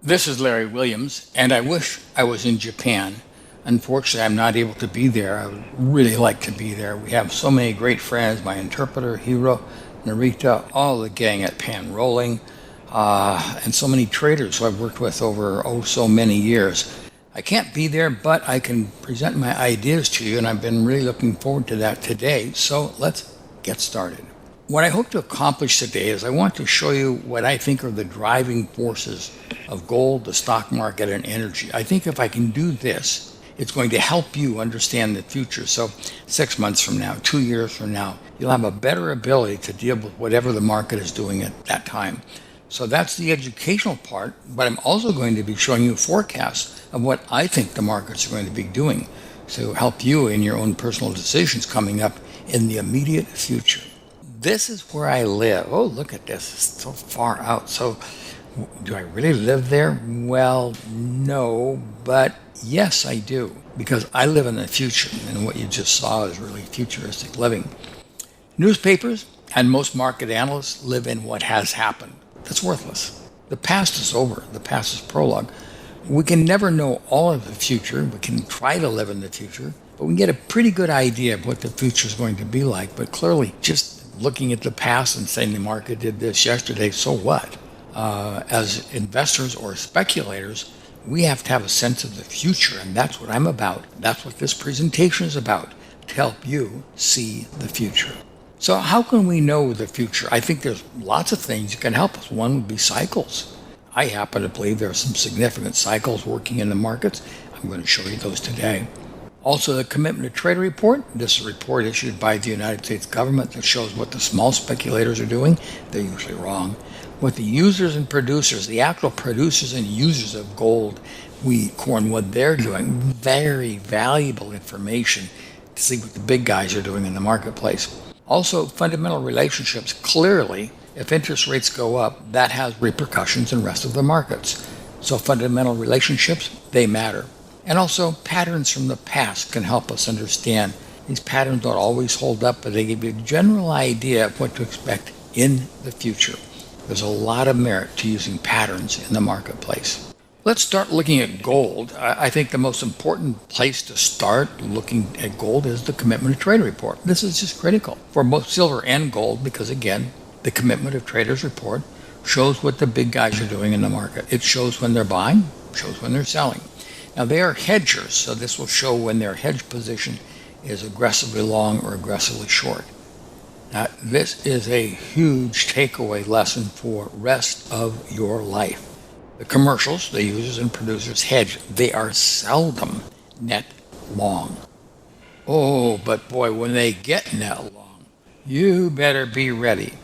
This is Larry Williams, and I wish I was in Japan. Unfortunately, I'm not able to be there. I would really like to be there. We have so many great friends, my interpreter, Hiro, Narita, all the gang at Pan Rolling, and so many traders who I've worked with over so many years. I can't be there, but I can present my ideas to you, and I've been really looking forward to that today. So let's get started. What I hope to accomplish today is I want to show you what I think are the driving forces of gold, the stock market, and energy. I think if I can do this, it's going to help you understand the future. So 6 months from now, 2 years from now, you'll have a better ability to deal with whatever the market is doing at that time. So that's the educational part, but I'm also going to be showing you forecasts of what I think the markets are going to be doing to help you in your own personal decisions coming up in the immediate future. This is where I live. Oh, look at this. It's so far out. So do I really live there? Well, no, but yes, I do, because I live in the future, and what you just saw is really futuristic living. Newspapers and most market analysts live in what has happened. That's worthless. The past is over. The past is prologue. We can never know all of the future. We can try to live in the future, but we can get a pretty good idea of what the future is going to be like. But clearly, just looking at the past and saying the market did this yesterday, so what? As investors or speculators, we have to have a sense of the future, and that's what I'm about. That's what this presentation is about, to help you see the future. So how can we know the future? I think there's lots of things that can help us. One would be cycles. I happen to believe there are some significant cycles working in the markets. I'm going to show you those today. Also, the Commitment to Trade report. This is a report issued by the United States government that shows what the small speculators are doing. They're usually wrong. What the users and producers, the actual producers and users of gold, wheat, corn, what they're doing, very valuable information to see what the big guys are doing in the marketplace. Also, fundamental relationships. Clearly, if interest rates go up, that has repercussions in the rest of the markets. So fundamental relationships, they matter. And also, patterns from the past can help us understand. These patterns don't always hold up, but they give you a general idea of what to expect in the future. There's a lot of merit to using patterns in the marketplace. Let's start looking at gold. I think the most important place to start looking at gold is the Commitment to Trade report. This is just critical for both silver and gold because, again, the Commitment to Traders report shows what the big guys are doing in the market. It shows when they're buying, shows when they're selling. Now, they are hedgers, so this will show when their hedge position is aggressively long or aggressively short. Now, this is a huge takeaway lesson for rest of your life. The commercials, the users and producers hedge. They are seldom net long. Oh, but boy, when they get net long, you better be ready.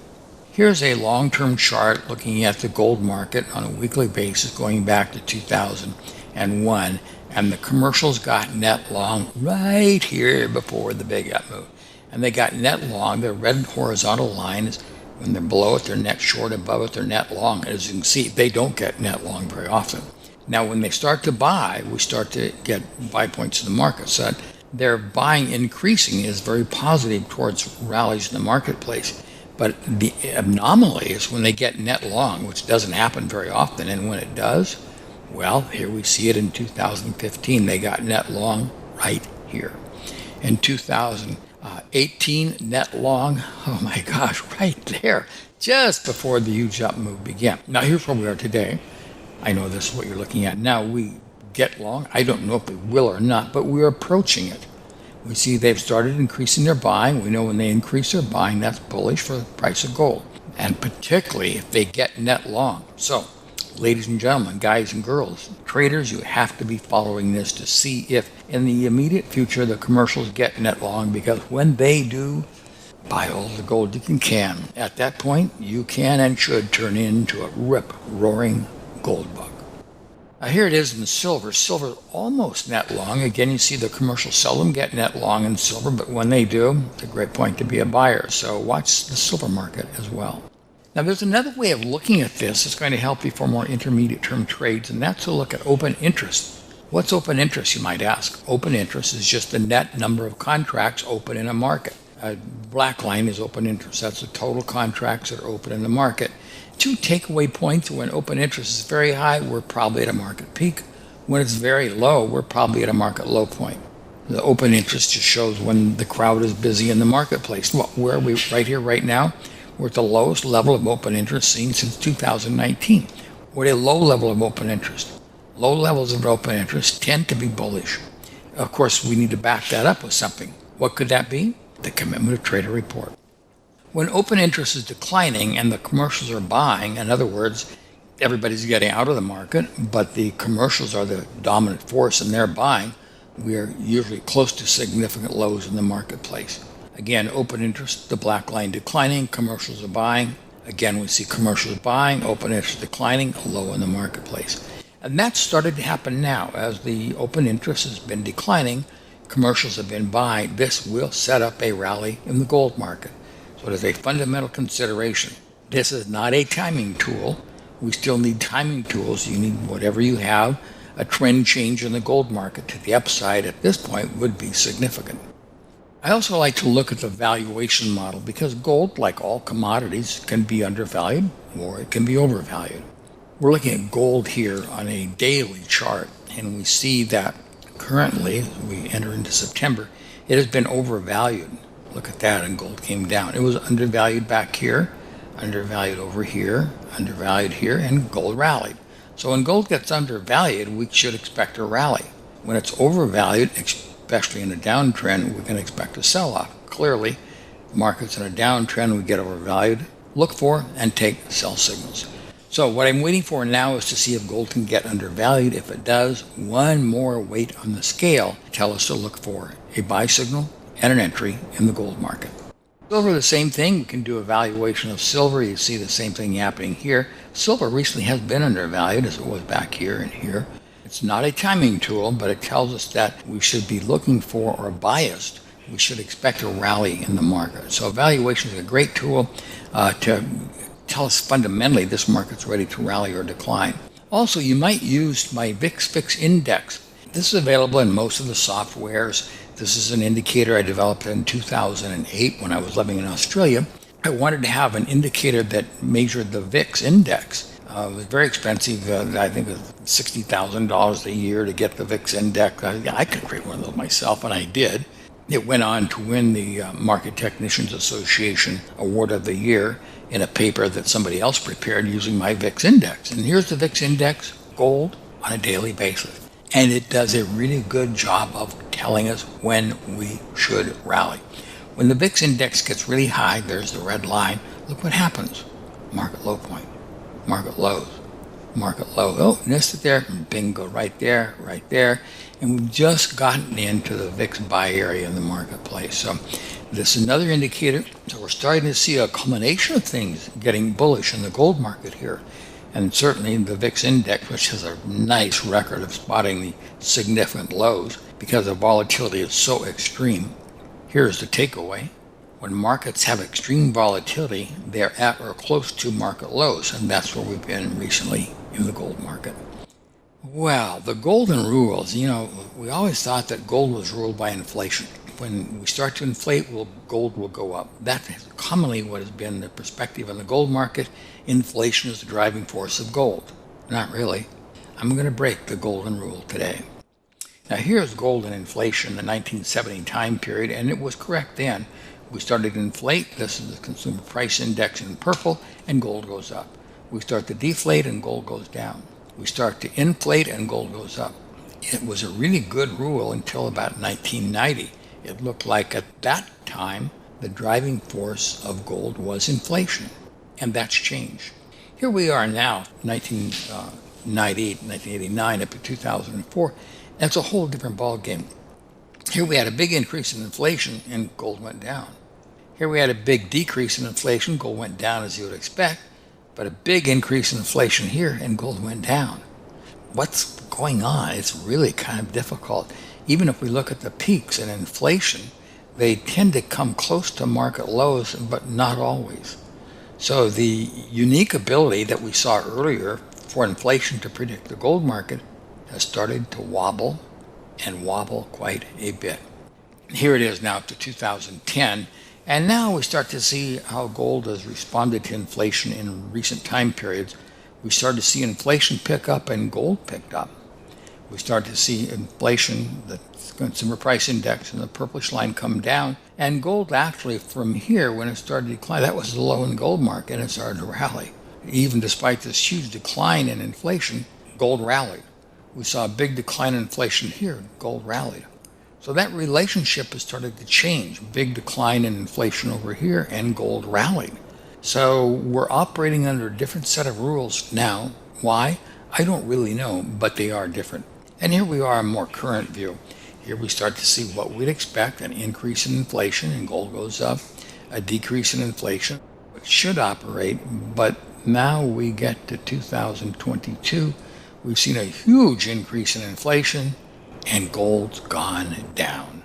Here's a long-term chart looking at the gold market on a weekly basis going back to 2001, and the commercials got net long right here before the big up move. And they got net long. The red horizontal line is when they're below it, they're net short, above it, they're net long. As you can see, they don't get net long very often. Now, when they start to buy, we start to get buy points in the market. So their buying increasing is very positive towards rallies in the marketplace. But the anomaly is when they get net long, which doesn't happen very often. And when it does, well, here we see it in 2015. They got net long right here. In 2018, net long, oh my gosh, right there, just before the huge up move began. Now, here's where we are today. I know this is what you're looking at. Now, we get long. I don't know if we will or not, but we're approaching it. We see they've started increasing their buying. We know when they increase their buying, that's bullish for the price of gold, and particularly if they get net long. So, ladies and gentlemen, guys and girls, traders, you have to be following this to see if in the immediate future the commercials get net long, because when they do, buy all the gold you can. At that point, you can and should turn into a rip-roaring gold bug. Now here it is in silver. Silver is almost net long. Again, you see the commercials seldom get net long in silver, but when they do, it's a great point to be a buyer. So watch the silver market as well. Now there's another way of looking at this that's going to help you for more intermediate term trades, and that's to look at open interest. What's open interest, you might ask? Open interest is just the net number of contracts open in a market. A black line is open interest. That's the total contracts that are open in the market. Two takeaway points: when open interest is very high, we're probably at a market peak. When it's very low, we're probably at a market low point. The open interest just shows when the crowd is busy in the marketplace. Well, where are we right here, right now? We're at the lowest level of open interest seen since 2019. We're at a low level of open interest. Low levels of open interest tend to be bullish. Of course, we need to back that up with something. What could that be? The Commitment of Trader Report. When open interest is declining and the commercials are buying, in other words, everybody's getting out of the market, but the commercials are the dominant force and they're buying, we are usually close to significant lows in the marketplace. Again, open interest, the black line declining, commercials are buying. Again, we see commercials buying, open interest declining, low in the marketplace. And that's started to happen now. As the open interest has been declining, commercials have been buying. This will set up a rally in the gold market. So it is a fundamental consideration. This is not a timing tool. We still need timing tools. You need whatever you have. A trend change in the gold market to the upside at this point would be significant. I also like to look at the valuation model because gold, like all commodities, can be undervalued or it can be overvalued. We're looking at gold here on a daily chart, and we see that currently, as we enter into September, it has been overvalued. Look at that, and gold came down. It was undervalued back here, undervalued over here, undervalued here, and gold rallied. So when gold gets undervalued, we should expect a rally. When it's overvalued, especially in a downtrend, we can expect a sell-off. Clearly, markets in a downtrend, we get overvalued. Look for and take sell signals. So what I'm waiting for now is to see if gold can get undervalued. If it does, one more weight on the scale tell us to look for a buy signal and an entry in the gold market. Silver, the same thing. We can do a valuation of silver. You see the same thing happening here. Silver recently has been undervalued as it was back here and here. It's not a timing tool, but it tells us that we should be looking for, or biased, we should expect a rally in the market. So valuation is a great tool to tell us fundamentally this market's ready to rally or decline. Also, you might use my VIX index. This is available in most of the softwares. This is an indicator I developed in 2008 when I was living in Australia. I wanted to have an indicator that measured the VIX index. It was very expensive. I think it was $60,000 a year to get the VIX index. I could create one of those myself, and I did. It went on to win the Market Technicians Association Award of the Year in a paper that somebody else prepared using my VIX index. And here's the VIX index, gold, on a daily basis. And it does a really good job of telling us when we should rally. When the VIX index gets really high, there's the red line. Look what happens. Market low point, market lows, market low. Oh, missed it there. Bingo, right there, right there. And we've just gotten into the VIX buy area in the marketplace. So this is another indicator. So we're starting to see a culmination of things getting bullish in the gold market here. And certainly the VIX index, which has a nice record of spotting the significant lows because the volatility is so extreme. Here's the takeaway. When markets have extreme volatility, they're at or close to market lows, and that's where we've been recently in the gold market. Well, the golden rules, we always thought that gold was ruled by inflation. When we start to inflate, gold will go up. That is commonly what has been the perspective on the gold market. Inflation is the driving force of gold. Not really. I'm going to break the golden rule today. Now here's gold and inflation in the 1970 time period, and it was correct then. We started to inflate. This is the consumer price index in purple, and gold goes up. We start to deflate, and gold goes down. We start to inflate, and gold goes up. It was a really good rule until about 1990. It looked like at that time, the driving force of gold was inflation, and that's changed. Here we are now, 1998, 1989, up to 2004. That's a whole different ballgame. Here we had a big increase in inflation, and gold went down. Here we had a big decrease in inflation, gold went down as you would expect, but a big increase in inflation here, and gold went down. What's going on? It's really kind of difficult. Even if we look at the peaks in inflation, they tend to come close to market lows, but not always. So the unique ability that we saw earlier for inflation to predict the gold market has started to wobble, and wobble quite a bit. Here it is now up to 2010, And now we start to see how gold has responded to inflation in recent time periods. We started to see inflation pick up and gold picked up. We started to see inflation, the consumer price index and the purplish line come down. And gold actually from here, when it started to decline, that was the low in the gold market, and it started to rally. Even despite this huge decline in inflation, gold rallied. We saw a big decline in inflation here, gold rallied. So that relationship has started to change. Big decline in inflation over here and gold rallied. So we're operating under a different set of rules now. Why? I don't really know, but they are different. And here we are, a more current view. Here we start to see what we'd expect, an increase in inflation and gold goes up, a decrease in inflation. It should operate, but now we get to 2022. We've seen a huge increase in inflation and gold's gone down.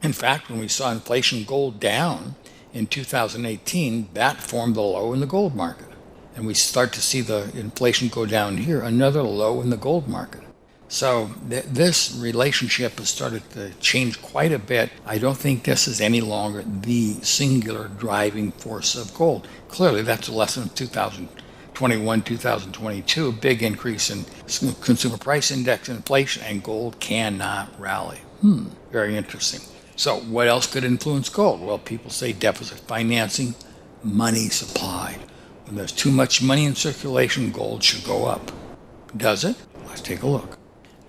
In fact, when we saw inflation gold down in 2018, that formed the low in the gold market. And we start to see the inflation go down here, another low in the gold market. So this relationship has started to change quite a bit. I don't think this is any longer the singular driving force of gold. Clearly, that's a lesson of 2021, 2022, a big increase in consumer price index inflation, and gold cannot rally. Very interesting. So what else could influence gold? Well, people say deficit financing, money supply. When there's too much money in circulation, gold should go up. Does it? Let's take a look.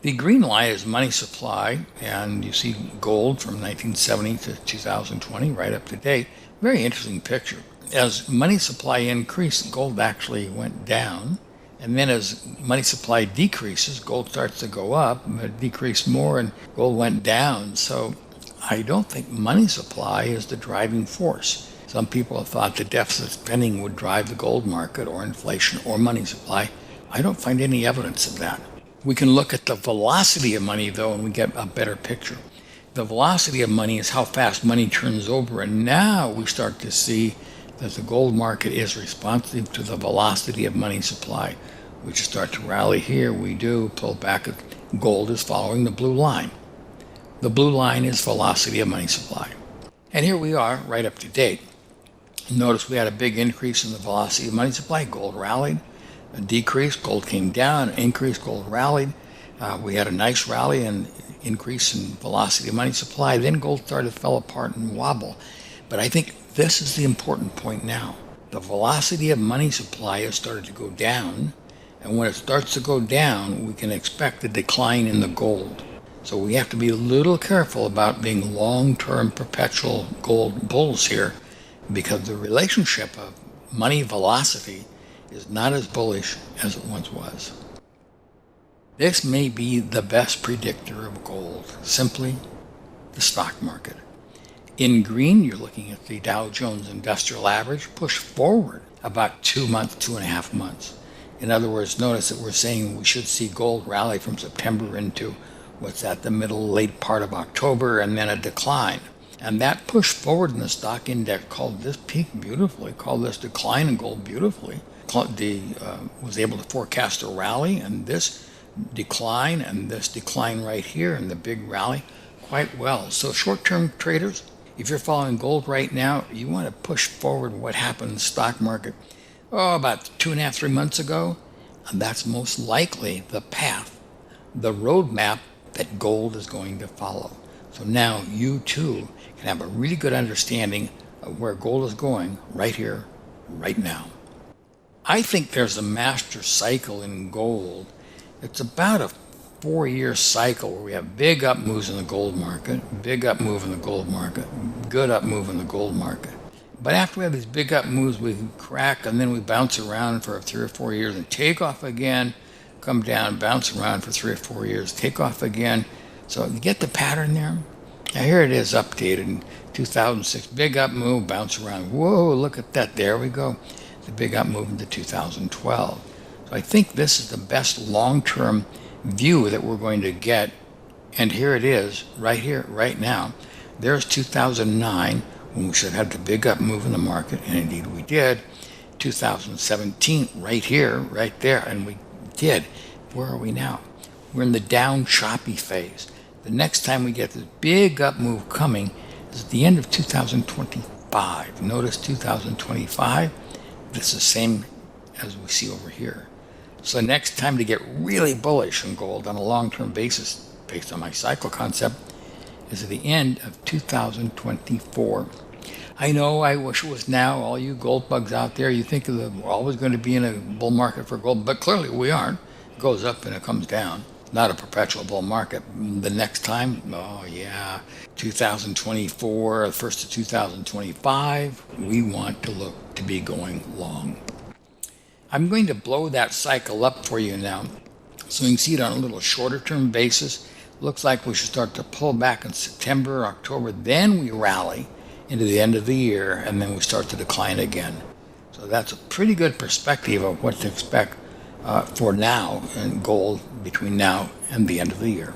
The green line is money supply, and you see gold from 1970 to 2020, right up to date. Very interesting picture. As money supply increased, gold actually went down. And then as money supply decreases, gold starts to go up, but it decreased more and gold went down. So I don't think money supply is the driving force. Some people have thought the deficit spending would drive the gold market or inflation or money supply. I don't find any evidence of that. We can look at the velocity of money, though, and we get a better picture. The velocity of money is how fast money turns over, and now we start to see that the gold market is responsive to the velocity of money supply. We just start to rally here, we do, pull back. Gold is following the blue line. The blue line is velocity of money supply. And here we are, right up to date. Notice we had a big increase in the velocity of money supply. Gold rallied. A decrease, gold came down. Increase, gold rallied. We had a nice rally and increase in velocity of money supply. Then gold started to fall apart and wobble. But I think this is the important point now. The velocity of money supply has started to go down. And when it starts to go down, we can expect a decline in the gold. So we have to be a little careful about being long-term perpetual gold bulls here, because the relationship of money velocity is not as bullish as it once was. This may be the best predictor of gold, simply the stock market. In green, you're looking at the Dow Jones Industrial Average push forward about 2.5 months. In other words, notice that we're saying we should see gold rally from September into the late part of October, and then a decline. And that push forward in the stock index called this peak beautifully, called this decline in gold beautifully. Was able to forecast a rally, and this decline right here, and the big rally quite well. So short-term traders, if you're following gold right now, you want to push forward what happened in the stock market about 3 months ago. And that's most likely the path, the roadmap that gold is going to follow. So now you too can have a really good understanding of where gold is going right here, right now. I think there's a master cycle in gold. It's about a 4-year cycle where we have big up moves in the gold market, big up move in the gold market, good up move in the gold market. But after we have these big up moves, we crack, and then we bounce around for 3 or 4 years and take off again, come down, bounce around for 3 or 4 years, take off again. So you get the pattern there? Now here it is updated in 2006. Big up move, bounce around. Whoa, look at that. There we go. The big up move into 2012. So I think this is the best long-term view that we're going to get. And here it is, right here, right now. There's 2009, when we should have the big up move in the market, and indeed we did. 2017, right here, right there, and we did. Where are we now? We're in the down choppy phase. The next time we get this big up move coming is at the end of 2023. 2025. Notice 2025, this is the same as we see over here. So next time to get really bullish on gold on a long-term basis, based on my cycle concept, is at the end of 2024. I know, I wish it was now. All you gold bugs out there, you think we're always going to be in a bull market for gold, but clearly we aren't. It goes up and it comes down. Not a perpetual bull market. The next time, 2024, first of 2025, we want to look to be going long. I'm going to blow that cycle up for you now, so you can see it on a little shorter term basis. Looks like we should start to pull back in September, October, then we rally into the end of the year, and then we start to decline again. So that's a pretty good perspective of what to expect for now in gold between now and the end of the year.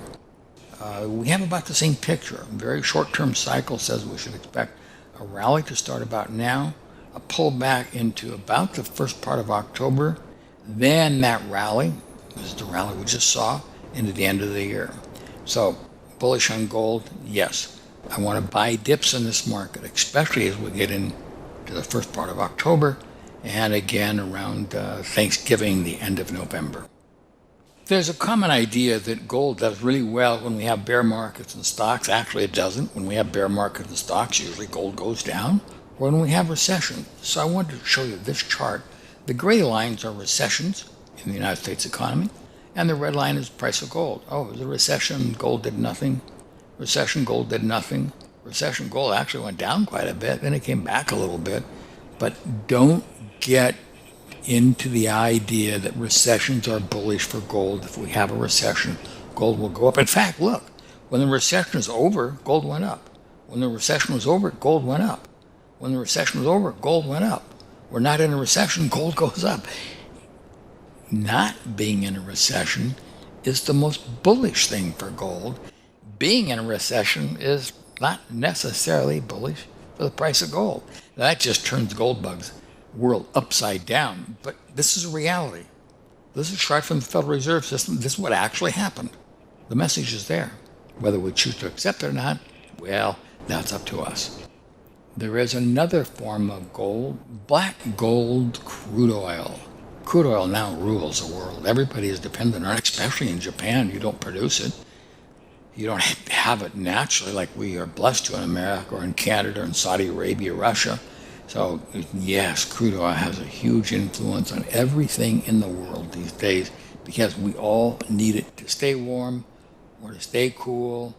We have about the same picture. A very short-term cycle says we should expect a rally to start about now, a pullback into about the first part of October, then that rally, this is the rally we just saw, into the end of the year. So bullish on gold, yes. I want to buy dips in this market, especially as we get into the first part of October and again around Thanksgiving, the end of November. There's a common idea that gold does really well when we have bear markets and stocks. Actually, it doesn't. When we have bear markets and stocks, usually gold goes down. Or when we have recession. So I wanted to show you this chart. The gray lines are recessions in the United States economy, and the red line is price of gold. Oh, it was a recession, gold did nothing. Recession, gold did nothing. Recession, gold actually went down quite a bit. Then it came back a little bit. But don't get into the idea that recessions are bullish for gold. If we have a recession, gold will go up. In fact, look, when the recession is over, gold went up. When the recession was over, gold went up. When the recession was over, gold went up. We're not in a recession, gold goes up. Not being in a recession is the most bullish thing for gold. Being in a recession is not necessarily bullish for the price of gold. Now, that just turns gold bugs world upside down, but this is a reality. This is right from the Federal Reserve System. This is what actually happened. The message is there. Whether we choose to accept it or not, well, that's up to us. There is another form of gold, black gold crude oil. Crude oil now rules the world. Everybody is dependent on it, especially in Japan. You don't produce it. You don't have it naturally like we are blessed to in America or in Canada or in Saudi Arabia, Russia. So yes, crude oil has a huge influence on everything in the world these days because we all need it to stay warm or to stay cool,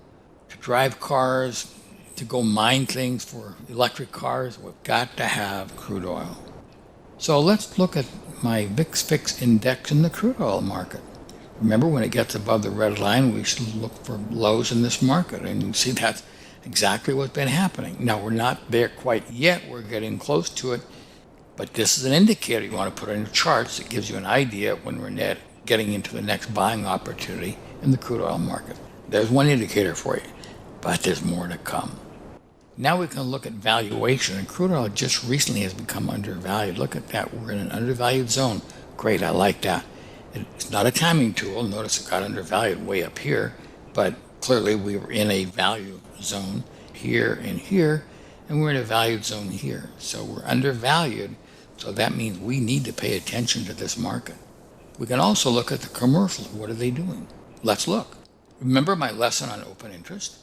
to drive cars, to go mine things for electric cars. We've got to have crude oil. So let's look at my VIX index in the crude oil market. Remember, when it gets above the red line, we should look for lows in this market. And you see that's exactly what's been happening. Now, we're not there quite yet. We're getting close to it. But this is an indicator you want to put on your charts that gives you an idea when we're getting into the next buying opportunity in the crude oil market. There's one indicator for you, but there's more to come. Now we can look at valuation, and crude oil just recently has become undervalued. Look at that. We're in an undervalued zone. Great, I like that. It's not a timing tool. Notice it got undervalued way up here, but clearly we were in a value zone here and here, and we're in a valued zone here. So we're undervalued, so that means we need to pay attention to this market. We can also look at the commercials. What are they doing? Let's look. Remember my lesson on open interest?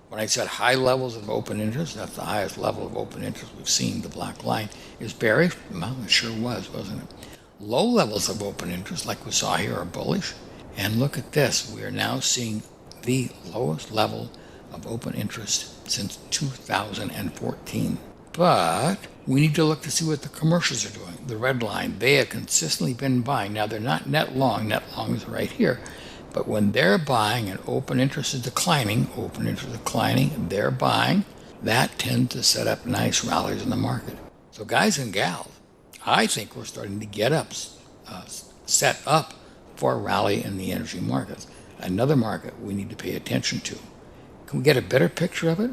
When I said high levels of open interest, that's the highest level of open interest we've seen. The black line is bearish. Well, it sure was, wasn't it? Low levels of open interest, like we saw here, are bullish. And look at this. We are now seeing the lowest level of open interest since 2014. But we need to look to see what the commercials are doing. The red line, they have consistently been buying. Now, they're not net long. Net long is right here. But when they're buying and open interest is declining, they're buying, that tends to set up nice rallies in the market. So guys and gals, I think we're starting to get up, set up for a rally in the energy markets. Another market we need to pay attention to. Can we get a better picture of it?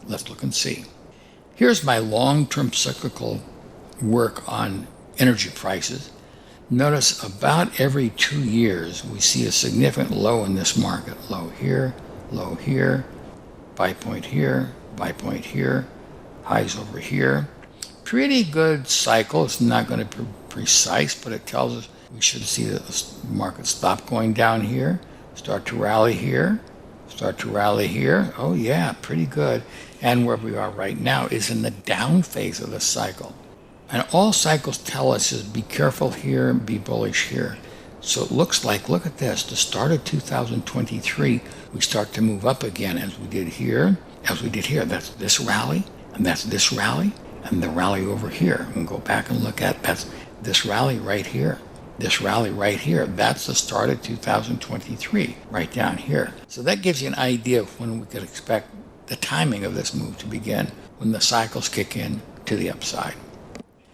Let's look and see. Here's my long-term cyclical work on energy prices. Notice about every 2 years, we see a significant low in this market. Low here, buy point here, highs over here. Pretty good cycle. It's not going to be precise, but it tells us we should see the market stop going down here, start to rally here, start to rally here. Oh yeah, pretty good. And where we are right now is in the down phase of the cycle. And all cycles tell us is be careful here, be bullish here. So it looks like, look at this, the start of 2023, we start to move up again as we did here. That's this rally, and that's this rally, and the rally over here. We'll go back and look at that's this rally right here. This rally right here, that's the start of 2023, right down here. So that gives you an idea of when we could expect the timing of this move to begin, when the cycles kick in to the upside.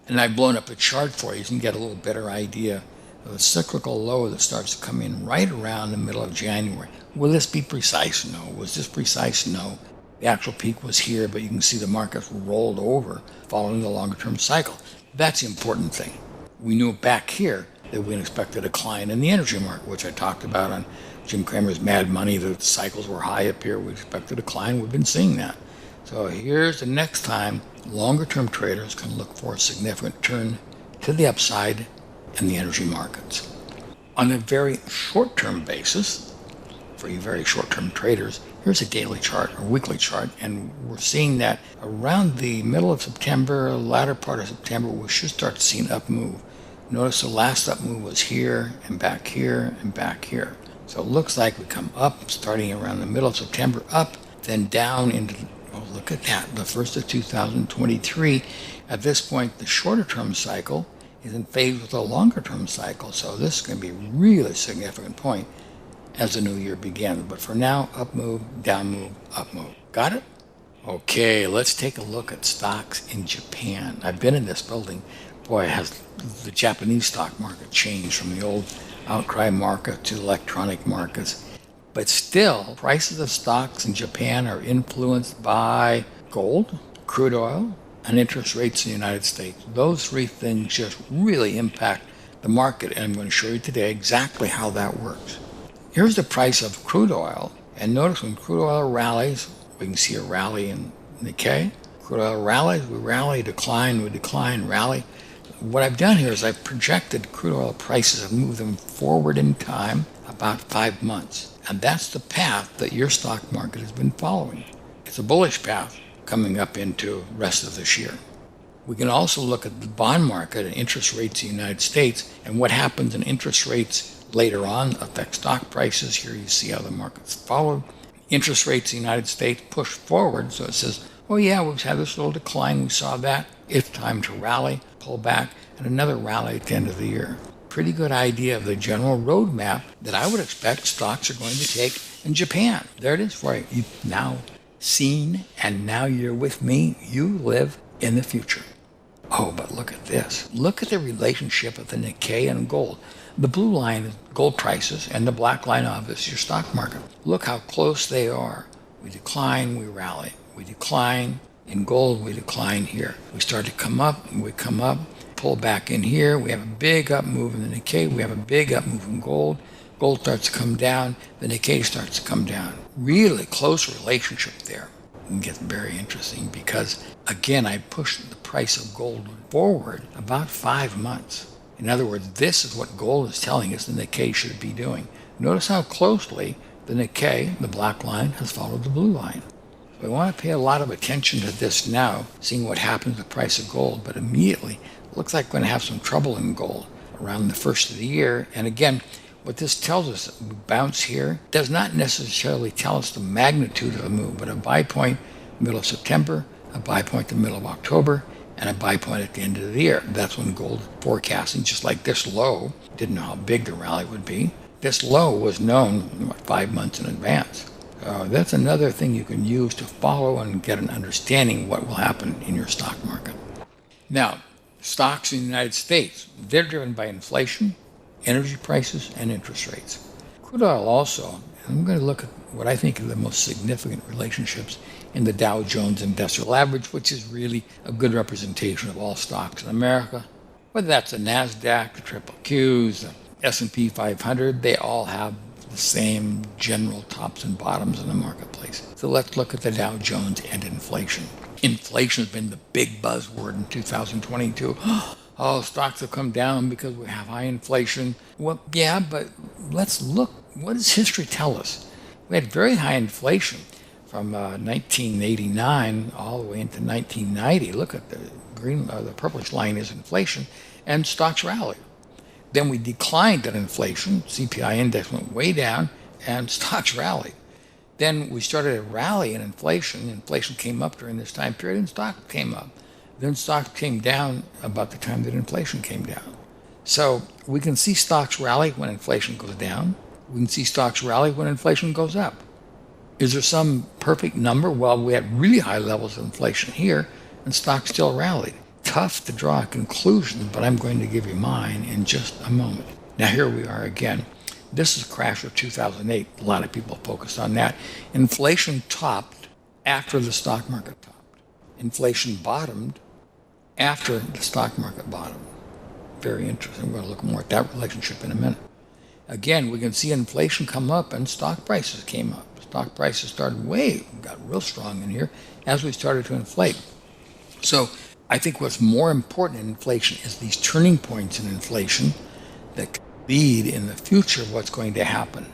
And I've blown up a chart for you so you can get a little better idea of the cyclical low that starts to come in right around the middle of January. Will this be precise? No. Was this precise? No. The actual peak was here, but you can see the market rolled over following the longer-term cycle. That's the important thing. We knew back here that we expect a decline in the energy market, which I talked about on Jim Cramer's Mad Money. The cycles were high up here. We expect a decline. We've been seeing that. So here's the next time longer-term traders can look for a significant turn to the upside in the energy markets. On a very short-term basis, for you very short-term traders, here's a daily chart or weekly chart, and we're seeing that around the middle of September, latter part of September, we should start to see an up move. Notice the last up move was here and back here and back here. So it looks like we come up starting around the middle of September, up, then down into, oh, look at that, the first of 2023. At this point, the shorter-term cycle is in phase with the longer-term cycle. So this is going to be a really significant point as the new year begins. But for now, up move, down move, up move. Got it? Okay, let's take a look at stocks in Japan. I've been in this building. Boy, has the Japanese stock market changed from the old outcry market to electronic markets. But still, prices of stocks in Japan are influenced by gold, crude oil, and interest rates in the United States. Those three things just really impact the market, and I'm going to show you today exactly how that works. Here's the price of crude oil, and notice when crude oil rallies, we can see a rally in Nikkei. Crude oil rallies, we rally, decline, we decline, rally. What I've done here is I've projected crude oil prices and moved them forward in time about 5 months. And that's the path that your stock market has been following. It's a bullish path coming up into the rest of this year. We can also look at the bond market and interest rates in the United States, and what happens in interest rates later on affects stock prices. Here you see how the market's followed. Interest rates in the United States push forward, so it says, oh yeah, we've had this little decline, we saw that. It's time to rally, pull back, and another rally at the end of the year. Pretty good idea of the general roadmap that I would expect stocks are going to take in Japan. There it is for you. You've now seen, and now you're with me. You live in the future. Oh, but look at this. Look at the relationship of the Nikkei and gold. The blue line is gold prices, and the black line of is your stock market. Look how close they are. We decline, we rally. We decline. In gold, we decline here. We start to come up, and we come up, pull back in here. We have a big up move in the Nikkei. We have a big up move in gold. Gold starts to come down. The Nikkei starts to come down. Really close relationship there. It gets very interesting because, again, I pushed the price of gold forward about 5 months. In other words, this is what gold is telling us the Nikkei should be doing. Notice how closely the Nikkei, the black line, has followed the blue line. We want to pay a lot of attention to this now, seeing what happens to the price of gold, but immediately it looks like we're going to have some trouble in gold around the first of the year. And again, what this tells us, we bounce here, does not necessarily tell us the magnitude of the move, but a buy point middle of September, a buy point the middle of October, and a buy point at the end of the year. That's when gold forecasting, just like this low, didn't know how big the rally would be. This low was known 5 months in advance. That's another thing you can use to follow and get an understanding of what will happen in your stock market. Now, stocks in the United States, they're driven by inflation, energy prices, and interest rates. Crude oil also, and I'm going to look at what I think are the most significant relationships in the Dow Jones Industrial Average, which is really a good representation of all stocks in America. Whether that's the NASDAQ, the Triple Qs, the S&P 500, they all have the same general tops and bottoms in the marketplace. So let's look at the Dow Jones and inflation. Inflation has been the big buzzword in 2022. Oh, stocks have come down because we have high inflation. Well, yeah, but let's look. What does history tell us? We had very high inflation from 1989 all the way into 1990. Look at the purplish line is inflation, and stocks rallied. Then we declined in inflation. CPI index went way down, and stocks rallied. Then we started a rally in inflation. Inflation came up during this time period, and stocks came up. Then stocks came down about the time that inflation came down. So we can see stocks rally when inflation goes down. We can see stocks rally when inflation goes up. Is there some perfect number? Well, we had really high levels of inflation here, and stocks still rallied. Tough to draw a conclusion, but I'm going to give you mine in just a moment. Now here we are again. This is a crash of 2008. A lot of people focused on that. Inflation topped after the stock market topped. Inflation bottomed after the stock market bottomed. Very interesting. We're going to look more at that relationship in a minute. Again, we can see inflation come up and stock prices came up. Stock prices got real strong in here as we started to inflate. So I think what's more important in inflation is these turning points in inflation that lead in the future of what's going to happen.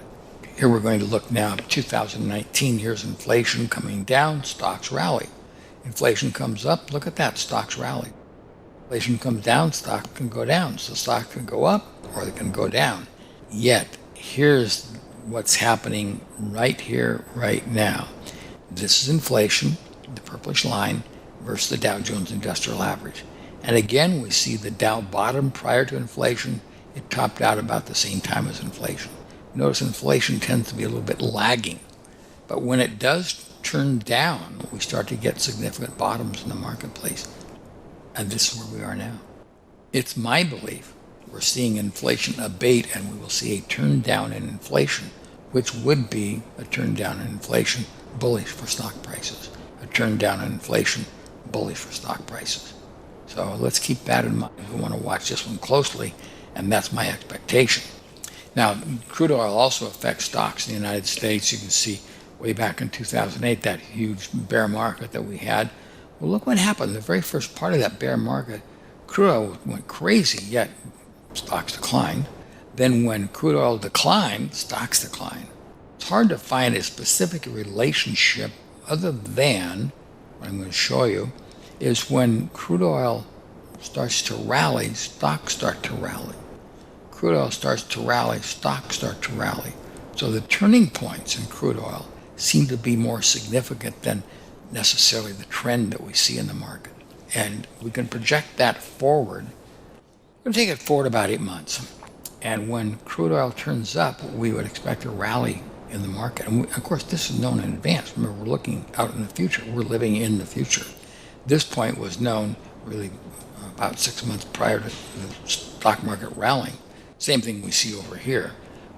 Here we're going to look now at 2019. Here's inflation coming down, stocks rally. Inflation comes up, look at that, stocks rally. Inflation comes down, stocks can go down. So stocks can go up or they can go down. Yet, here's what's happening right here, right now. This is inflation, the purplish line, versus the Dow Jones Industrial Average. And again, we see the Dow bottom prior to inflation. It topped out about the same time as inflation. Notice inflation tends to be a little bit lagging. But when it does turn down, we start to get significant bottoms in the marketplace. And this is where we are now. It's my belief we're seeing inflation abate and we will see a turn down in inflation, which would be a turn down in inflation bullish for stock prices. A turn down in inflation bullish for stock prices. So let's keep that in mind. We want to watch this one closely, and that's my expectation. Now, crude oil also affects stocks in the United States. You can see way back in 2008, that huge bear market that we had. Well, look what happened. The very first part of that bear market, crude oil went crazy, yet stocks declined. Then when crude oil declined, stocks declined. It's hard to find a specific relationship other than, what I'm going to show you, is when crude oil starts to rally, stocks start to rally. Crude oil starts to rally, stocks start to rally. So the turning points in crude oil seem to be more significant than necessarily the trend that we see in the market. And we can project that forward. We're going to take it forward about 8 months. And when crude oil turns up, we would expect a rally in the market. And of course, this is known in advance. Remember, we're looking out in the future. We're living in the future. This point was known really about 6 months prior to the stock market rallying. Same thing we see over here.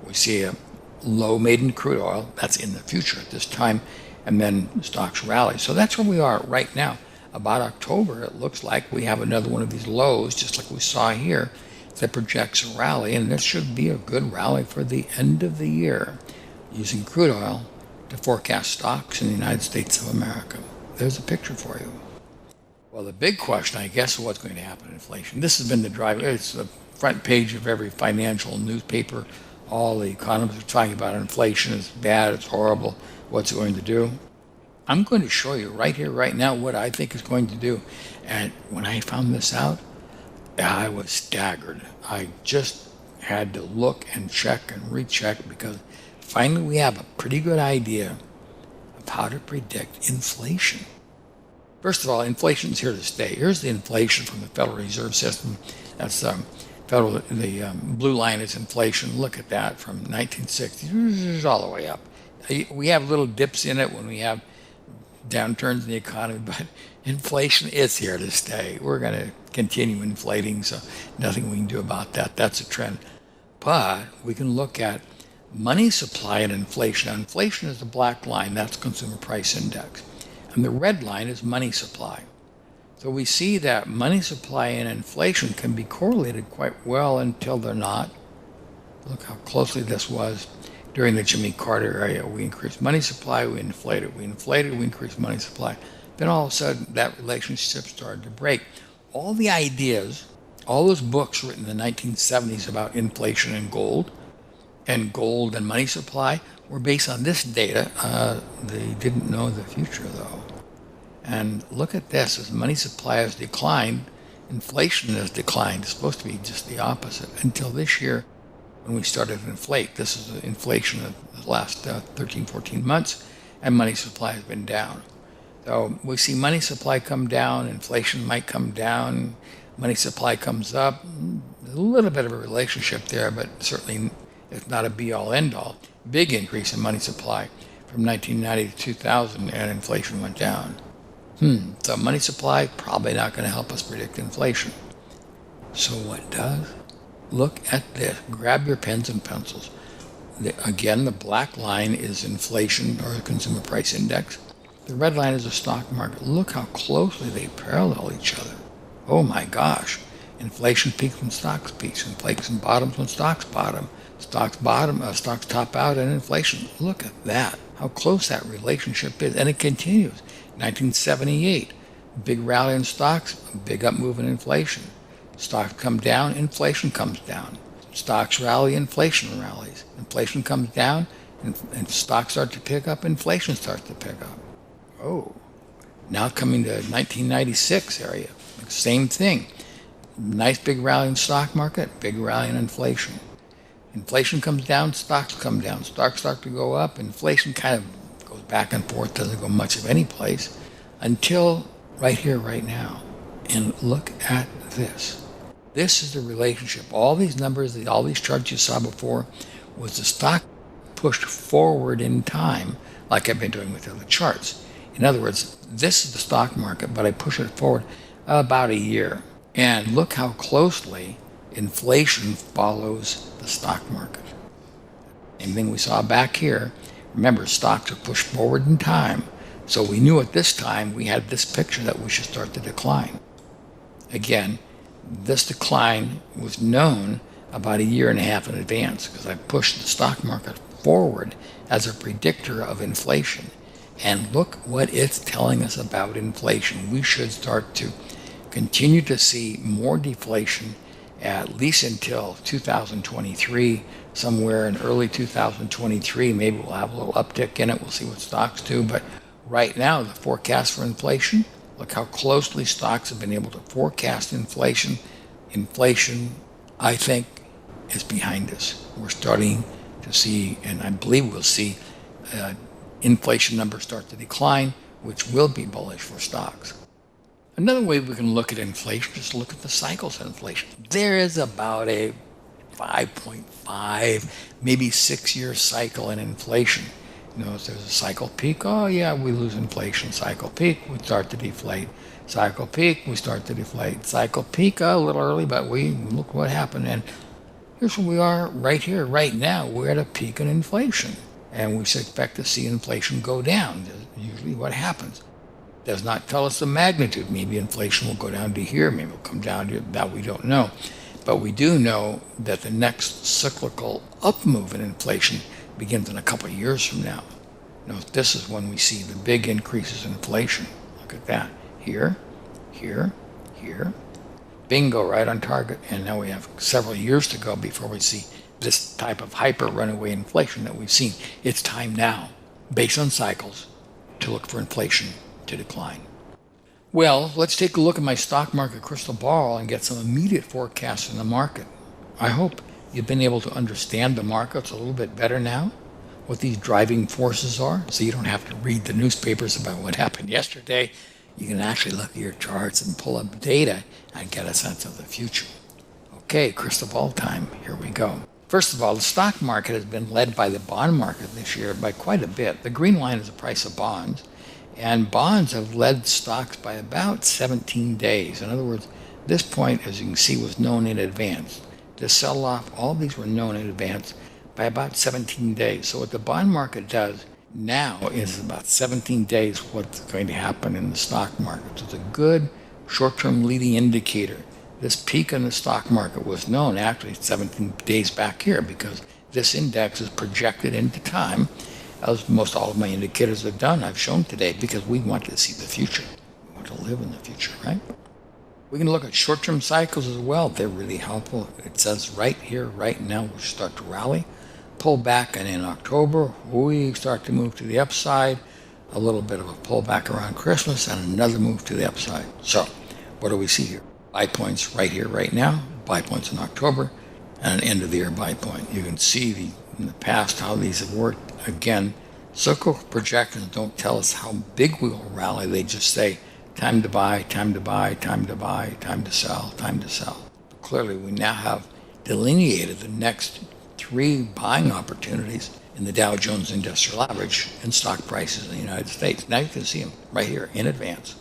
We see a low made in crude oil. That's in the future at this time. And then stocks rally. So that's where we are right now. About October, it looks like we have another one of these lows, just like we saw here, that projects a rally. And this should be a good rally for the end of the year, using crude oil to forecast stocks in the United States of America. There's a picture for you. Well, the big question, I guess, is what's going to happen to inflation. This has been the driver. It's the front page of every financial newspaper. All the economists are talking about inflation. It's bad. It's horrible. What's it going to do? I'm going to show you right here, right now, what I think it's going to do. And when I found this out, I was staggered. I just had to look and check and recheck because finally we have a pretty good idea of how to predict inflation. First of all, inflation is here to stay. Here's the inflation from the Federal Reserve System. That's the blue line is inflation. Look at that from 1960s all the way up. We have little dips in it when we have downturns in the economy, but inflation is here to stay. We're going to continue inflating, so nothing we can do about that. That's a trend. But we can look at money supply and inflation. Now, inflation is the black line. That's consumer price index. And the red line is money supply. So we see that money supply and inflation can be correlated quite well until they're not. Look how closely this was during the Jimmy Carter era. We increased money supply, we inflated, we increased money supply. Then all of a sudden, that relationship started to break. All the ideas, all those books written in the 1970s about inflation and gold and money supply were based on this data. They didn't know the future, though. And look at this. As money supply has declined, inflation has declined. It's supposed to be just the opposite until this year when we started to inflate. This is the inflation of the last 13, 14 months, and money supply has been down. So we see money supply come down, inflation might come down, money supply comes up. There's a little bit of a relationship there, but certainly it's not a be-all, end-all. Big increase in money supply from 1990 to 2000, and inflation went down. So money supply, probably not going to help us predict inflation. So what does? Look at this. Grab your pens and pencils. Again, the black line is inflation or the consumer price index. The red line is the stock market. Look how closely they parallel each other. Oh my gosh. Inflation peaks when stocks peaks. Inflation bottoms when stocks bottom. Stocks top out, and inflation. Look at that. How close that relationship is. And it continues. 1978, big rally in stocks, a big up move in inflation. Stocks come down, inflation comes down. Stocks rally, inflation rallies. Inflation comes down, and stocks start to pick up, inflation starts to pick up. Oh, now coming to 1996 area, same thing. Nice big rally in stock market, big rally in inflation. Inflation comes down, stocks come down. Stocks start to go up, inflation kind of goes back and forth, doesn't go much of any place until right here, right now. And look at this. This is the relationship. All these numbers, all these charts you saw before, was the stock pushed forward in time, like I've been doing with other charts. In other words, this is the stock market, but I push it forward about a year. And look how closely inflation follows the stock market. Same thing we saw back here. Remember, stocks are pushed forward in time. So we knew at this time we had this picture that we should start to decline. Again, this decline was known about a year and a half in advance because I pushed the stock market forward as a predictor of inflation. And look what it's telling us about inflation. We should start to continue to see more deflation at least until 2023, somewhere in early 2023. Maybe we'll have a little uptick in it. We'll see what stocks do. But right now, the forecast for inflation, look how closely stocks have been able to forecast inflation. Inflation, I think, is behind us. We're starting to see, and I believe we'll see, inflation numbers start to decline, which will be bullish for stocks. Another way we can look at inflation is look at the cycles of inflation. There is about a 5.5, maybe 6-year cycle in inflation. You know, if there's a cycle peak, oh yeah, we lose inflation. Cycle peak, we start to deflate. Cycle peak, we start to deflate. Cycle peak, a little early, but we look what happened. And here's where we are right here, right now. We're at a peak in inflation. And we should expect to see inflation go down. That's usually what happens. Does not tell us the magnitude. Maybe inflation will go down to here, maybe it'll come down to that, we don't know. But we do know that the next cyclical up move in inflation begins in a couple of years from now. You know, this is when we see the big increases in inflation. Look at that. Here, here, here. Bingo, right on target. And now we have several years to go before we see this type of hyper runaway inflation that we've seen. It's time now, based on cycles, to look for inflation to decline. Well, let's take a look at my stock market crystal ball and get some immediate forecasts in the market. I hope you've been able to understand the markets a little bit better now, what these driving forces are, so you don't have to read the newspapers about what happened yesterday. You can actually look at your charts and pull up data and get a sense of the future. Okay, crystal ball time. Here we go. First of all, the stock market has been led by the bond market this year by quite a bit. The green line is the price of bonds, and bonds have led stocks by about 17 days. In other words, this point, as you can see, was known in advance. The sell-off, all these were known in advance by about 17 days. So what the bond market does now is about 17 days what's going to happen in the stock market. So it's a good short-term leading indicator. This peak in the stock market was known actually 17 days back here because this index is projected into time as most all of my indicators have done, I've shown today, because we want to see the future. We want to live in the future, right? We can look at short-term cycles as well. They're really helpful. It says right here, right now, we'll start to rally, pull back, and in October, we start to move to the upside, a little bit of a pullback around Christmas, and another move to the upside. So what do we see here? Buy points right here, right now, buy points in October, and an end of the year buy point. You can see in the past how these have worked. Again, cyclical projections don't tell us how big we will rally. They just say time to buy, time to buy, time to buy, time to sell, time to sell. But clearly, we now have delineated the next 3 buying opportunities in the Dow Jones Industrial Average and stock prices in the United States. Now you can see them right here in advance.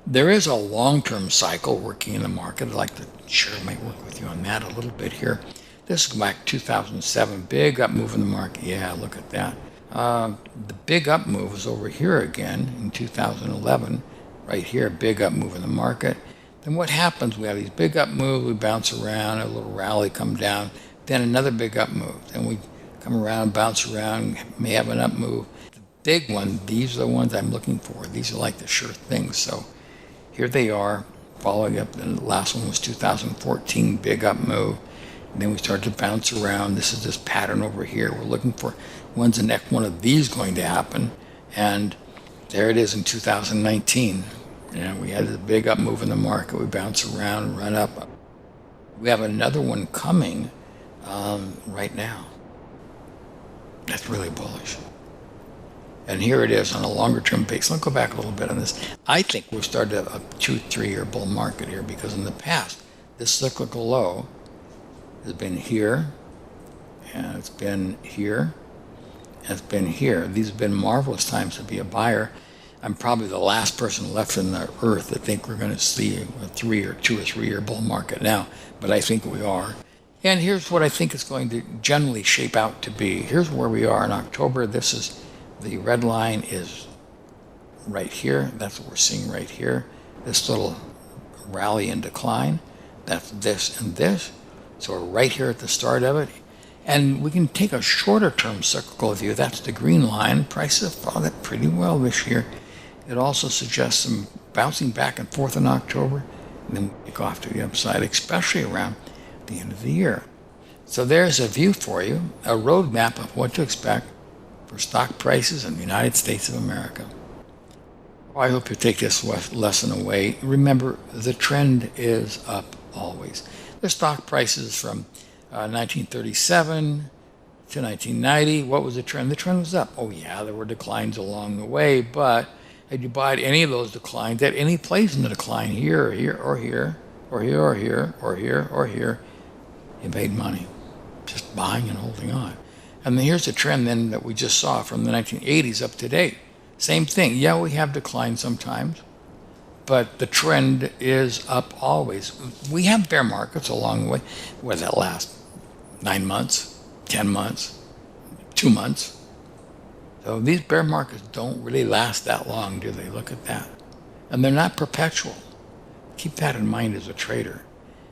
There is a long-term cycle working in the market. I'd like to share my work with you on that a little bit here. This is back 2007, big up move in the market. Yeah, look at that. The big up move was over here again in 2011, right here, big up move in the market. Then what happens? We have these big up moves, we bounce around, a little rally, come down, then another big up move. Then we come around, bounce around, may have an up move. The big one, these are the ones I'm looking for. These are like the sure things. So here they are, following up. And the last one was 2014, big up move. And then we start to bounce around. This is this pattern over here. We're looking for when's the next one of these going to happen. And there it is in 2019. We had a big up move in the market. We bounce around, run up. We have another one coming right now. That's really bullish. And here it is on a longer term base. Let's go back a little bit on this. I think we've started a 2-3 year bull market here, because in the past, this cyclical low has been here, and it's been here, and it's been here. These have been marvelous times to be a buyer. I'm probably the last person left on the earth that think we're going to see a 2 or 3 year bull market now, but I think we are. And here's what I think it's going to generally shape out to be. Here's where we are in October. This is the red line is right here. That's what we're seeing right here. This little rally and decline. That's this and this. So we're right here at the start of it. And we can take a shorter term cyclical view. That's the green line. Prices have followed it pretty well this year. It also suggests some bouncing back and forth in October, and then we take off to the upside, especially around the end of the year. So there's a view for you, a roadmap of what to expect for stock prices in the United States of America. I hope you take this lesson away. Remember, the trend is up always. The stock prices from 1937 to 1990, what was the trend? The trend was up. Oh yeah, there were declines along the way, but had you bought any of those declines at any place in the decline, here or here or here or here or here or here or here, you made money just buying and holding on. And then here's the trend then that we just saw from the 1980s up to date. Same thing. Yeah, we have declines sometimes, but the trend is up always. We have bear markets along the way. What does that last? 9 months, 10 months, 2 months. So these bear markets don't really last that long, do they? Look at that. And they're not perpetual. Keep that in mind as a trader.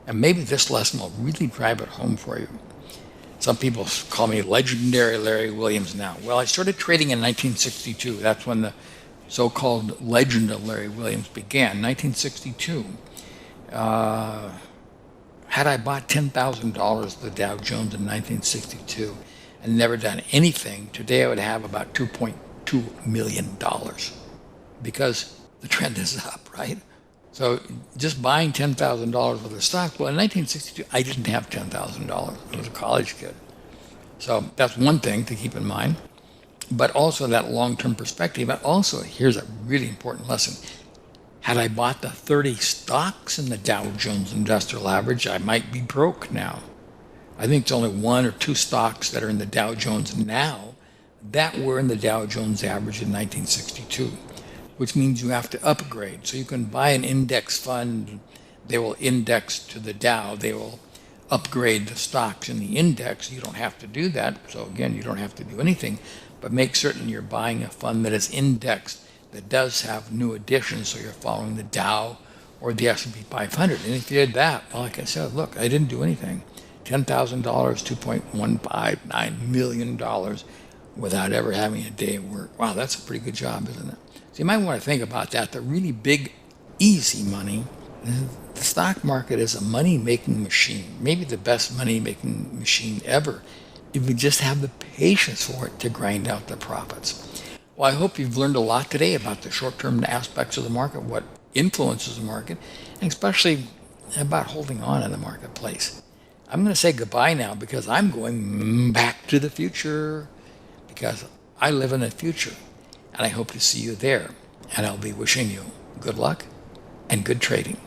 And maybe this lesson will really drive it home for you. Some people call me legendary Larry Williams now. Well, I started trading in 1962. That's when the so-called legend of Larry Williams began, 1962. Had I bought $10,000 of the Dow Jones in 1962 and never done anything, today I would have about $2.2 million, because the trend is up, right? So just buying $10,000 worth of stock, well, in 1962, I didn't have $10,000. I was a college kid. So that's one thing to keep in mind. But also that long-term perspective. But also, here's a really important lesson. Had I bought the 30 stocks in the Dow Jones Industrial Average, I might be broke now. I think it's only 1 or 2 stocks that are in the Dow Jones now that were in the Dow Jones Average in 1962, which means you have to upgrade. So you can buy an index fund. They will index to the Dow. They will upgrade the stocks in the index. You don't have to do that. So again, you don't have to do anything, but make certain you're buying a fund that is indexed, that does have new additions, so you're following the Dow or the S&P 500. And if you did that, well, like I said, look, I didn't do anything. $10,000, $2.159 million without ever having a day of work. Wow, that's a pretty good job, isn't it? So you might want to think about that. The really big, easy money, the stock market is a money-making machine, maybe the best money-making machine ever, if you just have the patience for it to grind out the profits. Well, I hope you've learned a lot today about the short-term aspects of the market, what influences the market, and especially about holding on in the marketplace. I'm going to say goodbye now because I'm going back to the future because I live in the future, and I hope to see you there. And I'll be wishing you good luck and good trading.